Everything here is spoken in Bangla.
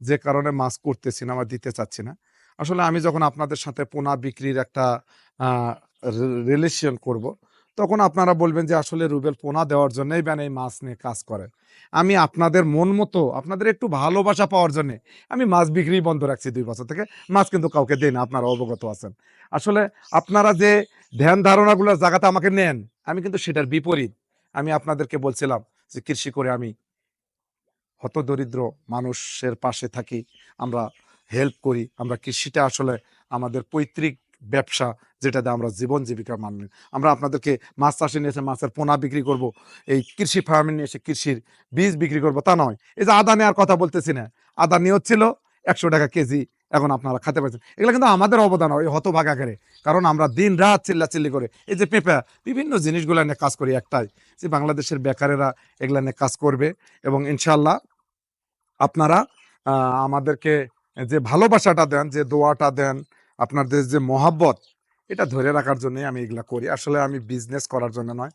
যে কারণে মাছ করতেছি না বা দিতে চাচ্ছি না। আসলে আমি যখন আপনাদের সাথে পোনা বিক্রির একটা আ রিলেশন করব, তখন আপনারা বলবেন যে আসলে রুবেল পোনা দেওয়ার জন্যই এই মাছ নিয়ে কাজ করে। আমি আপনাদের মন মতো আপনাদের একটু ভালোবাসা পাওয়ার জন্যে আমি মাছ বিক্রি বন্ধ রাখছি ২ বছর থেকে। মাছ কিন্তু কাউকে দেই না, আপনারা অবগত আছেন। আসলে আপনারা যে ধ্যান ধারণাগুলোর জায়গাতে আমাকে নেন, আমি কিন্তু সেটার বিপরীত। আমি আপনাদেরকে বলছিলাম যে কৃষি করে আমি হতদরিদ্র মানুষের পাশে থাকি, আমরা হেল্প করি। আমরা কৃষিটা আসলে আমাদের পৈতৃক ব্যবসা, যেটাতে আমরা জীবন জীবিকা মানি। আমরা আপনাদেরকে মাছ চাষে নিয়ে এসে মাছের পোনা বিক্রি করব, এই কৃষি ফার্মে নিয়ে এসে কৃষির বীজ বিক্রি করব, তা নয়। এই যে আদা নেওয়ার কথা বলতেছি না, আদা নিয়েছিল ৳১০০ কেজি, এখন আপনারা খেতে পারছেন। এগুলো কিন্তু আমাদের অবদান, ওই হতভাগাকারে। কারণ আমরা দিন-রাত চিল্লাচিল্লি করে এই যে পেঁপা, বিভিন্ন জিনিসগুলা নিয়ে কাজ করি একটাই, যে বাংলাদেশের বেকারেরা এগুলা নিয়ে কাজ করবে এবং ইনশাআল্লাহ আপনারা আ আমাদেরকে যে ভালোবাসাটা দেন, যে দোয়াটা দেন, আপনাদের যে মহাব্বত, এটা ধরে রাখার জন্যই আমি এগুলা করি। আসলে আমি বিজনেস করার জন্য নয়।